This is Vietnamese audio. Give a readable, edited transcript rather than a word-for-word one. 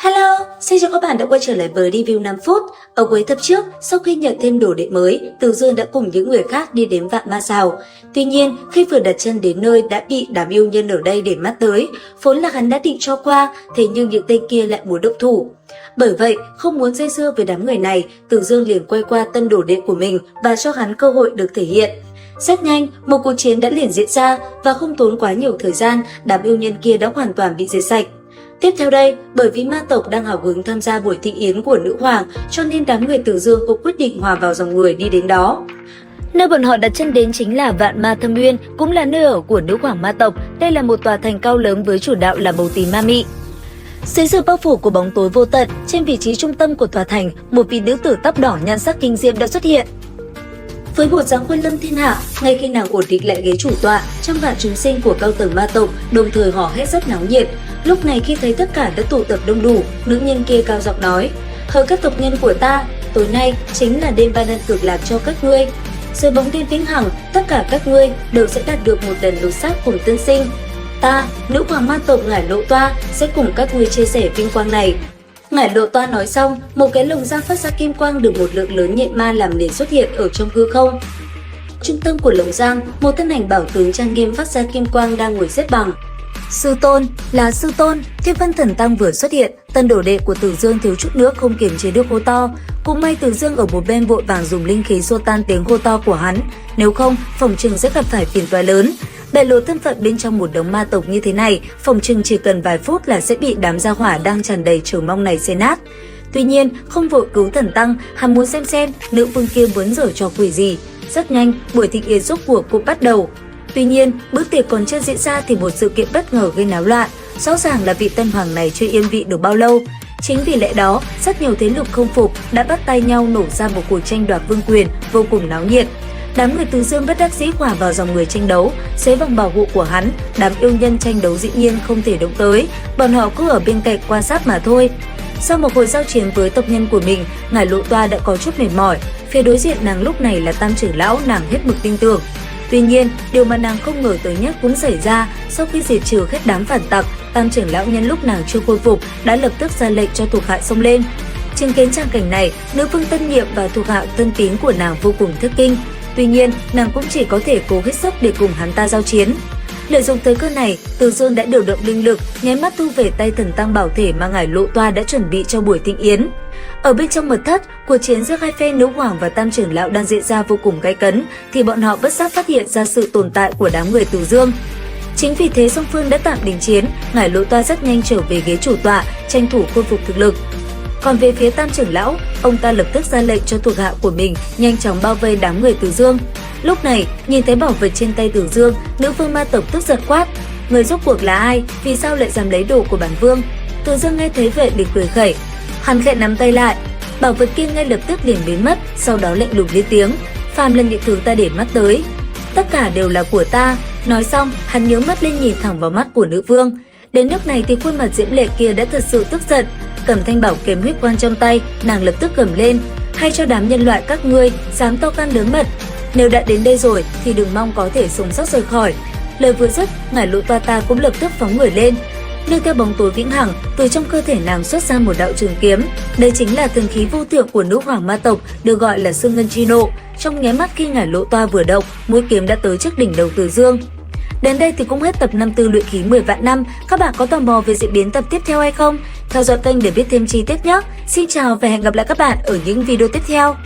Hello, xin chào các bạn đã quay trở lại với review 5 phút. Ở cuối tập trước, sau khi nhận thêm đồ đệ mới, Từ Dương đã cùng những người khác đi đến Vạn Ma Sào. Tuy nhiên, khi vừa đặt chân đến nơi đã bị đám yêu nhân ở đây để mắt tới, vốn là hắn đã định cho qua, thế nhưng những tên kia lại muốn động thủ. Bởi vậy, không muốn dây dưa với đám người này, Từ Dương liền quay qua tân đồ đệ của mình và cho hắn cơ hội được thể hiện. Rất nhanh, một cuộc chiến đã liền diễn ra và không tốn quá nhiều thời gian, đám yêu nhân kia đã hoàn toàn bị diệt sạch. Tiếp theo đây, bởi vì ma tộc đang hào hứng tham gia buổi thị yến của nữ hoàng, cho nên đám người Từ Dương cũng quyết định hòa vào dòng người đi đến đó. Nơi bọn họ đặt chân đến chính là Vạn Ma Thâm Uyên, cũng là nơi ở của nữ hoàng ma tộc. Đây là một tòa thành cao lớn với chủ đạo là bầu tím ma mị. Dưới sự bao phủ của bóng tối vô tận, trên vị trí trung tâm của tòa thành, một vị nữ tử tóc đỏ nhan sắc kinh diệm đã xuất hiện. Với bộ dáng quân lâm thiên hạ, ngay khi nàng ổn định lại ghế chủ tọa, trăm vạn chúng sinh của cao tầng ma tộc đồng thời hò hét rất náo nhiệt. Lúc này khi thấy tất cả đã tụ tập đông đủ, nữ nhân kia cao giọng nói: "Hỡi các tộc nhân của ta, tối nay chính là đêm ban ân cực lạc cho các ngươi. Dưới bóng đêm vĩnh hằng, tất cả các ngươi đều sẽ đạt được một lần lột xác cùng tân sinh. Ta, nữ hoàng ma tộc Ngải Lộ Toa sẽ cùng các ngươi chia sẻ vinh quang này." Ngải Lộ Toa nói xong, một cái lồng giam phát ra kim quang được một lượng lớn nhện ma làm nền xuất hiện ở trong hư không. Trung tâm của lồng giam, một thân ảnh bảo tướng trang nghiêm phát ra kim quang đang ngồi xếp bằng. Sư tôn, là sư tôn. Thiên Vân Thần Tăng vừa xuất hiện, tân đồ đệ của Từ Dương thiếu chút nữa không kiềm chế được hô to. Cũng may Từ Dương ở một bên vội vàng dùng linh khí xua tan tiếng hô to của hắn, nếu không phòng chừng sẽ gặp phải phiền toái lớn. Đại lộ thân phận bên trong một đống ma tộc như thế này, phòng chừng chỉ cần vài phút là sẽ bị đám gia hỏa đang tràn đầy chờ mong này xé nát. Tuy nhiên, không vội cứu Thần Tăng, hắn muốn xem nữ vương kia muốn giở trò quỷ gì. Rất nhanh, buổi thịnh yến rốt cuộc cũng bắt đầu. Tuy nhiên, bữa tiệc còn chưa diễn ra thì một sự kiện bất ngờ gây náo loạn. Rõ ràng là vị tân hoàng này chưa yên vị được bao lâu. Chính vì lẽ đó, rất nhiều thế lực không phục đã bắt tay nhau nổ ra một cuộc tranh đoạt vương quyền vô cùng náo nhiệt. Đám người Từ Dương bất đắc dĩ hòa vào dòng người tranh đấu, dưới vòng bảo hộ của hắn, đám yêu nhân tranh đấu dĩ nhiên không thể động tới, bọn họ cứ ở bên cạnh quan sát mà thôi. Sau một hồi giao chiến với tộc nhân của mình, Ngải Lộ Toa đã có chút mệt mỏi, phía đối diện nàng lúc này là Tam trưởng lão nàng hết mực tin tưởng. Tuy nhiên, điều mà nàng không ngờ tới nhất cũng xảy ra. Sau khi diệt trừ hết đám phản tặc, Tam trưởng lão nhân lúc nàng chưa khôi phục đã lập tức ra lệnh cho thuộc hạ xông lên. Chứng kiến trang cảnh này, nữ vương tân nhiệm và thuộc hạ thân tín của nàng vô cùng thất kinh. Tuy nhiên, nàng cũng chỉ có thể cố hết sức để cùng hắn ta giao chiến. Lợi dụng thời cơ này, Từ Dương đã điều động linh lực, nháy mắt thu về tay thần tăng bảo thể mà Ngải Lộ Toa đã chuẩn bị cho buổi thịnh yến. Ở bên trong mật thất, cuộc chiến giữa hai phe nữ hoàng và Tam trưởng lão đang diễn ra vô cùng gay cấn, thì bọn họ bất giác phát hiện ra sự tồn tại của đám người Từ Dương. Chính vì thế song phương đã tạm đình chiến, Ngải Lộ Toa rất nhanh trở về ghế chủ tọa, tranh thủ khôi phục thực lực. Còn về phía Tam trưởng lão, ông ta lập tức ra lệnh cho thuộc hạ của mình nhanh chóng bao vây đám người Từ Dương. Lúc này, nhìn thấy bảo vật trên tay Từ Dương, nữ vương ma tộc tức giận quát: "Người rốt cuộc là ai? Vì sao lại dám lấy đồ của bản vương?" Từ Dương nghe thấy vậy liền cười khẩy. Hắn khẽ nắm tay lại, bảo vật kia ngay lập tức liền biến mất, sau đó lạnh lùng lên tiếng: "Phàm lần những thứ ta để mắt tới, tất cả đều là của ta." Nói xong, hắn nhướng mắt lên nhìn thẳng vào mắt của nữ vương. Đến lúc này thì khuôn mặt diễm lệ kia đã thật sự tức giận, cầm thanh bảo kiếm huyết quang trong tay, nàng lập tức gầm lên: "Hay cho đám nhân loại các ngươi dám to gan lớn mật, nếu đã đến đây rồi thì đừng mong có thể sống sót rời khỏi." Lời vừa dứt, Ngải Lộ Toa ta cũng lập tức phóng người lên. Nương theo bóng tối vĩnh hằng, từ trong cơ thể nàng xuất ra một đạo trường kiếm. Đây chính là thần khí vô thượng của nữ hoàng ma tộc, được gọi là Xương Ngân Chi Nộ. Trong nháy mắt khi Ngải Lộ Toa vừa động, mũi kiếm đã tới trước đỉnh đầu Từ Dương. Đến đây thì cũng hết tập 54 luyện khí 10 vạn năm. Các bạn có tò mò về diễn biến tập tiếp theo hay không? Theo dõi kênh để biết thêm chi tiết nhé. Xin chào và hẹn gặp lại các bạn ở những video tiếp theo.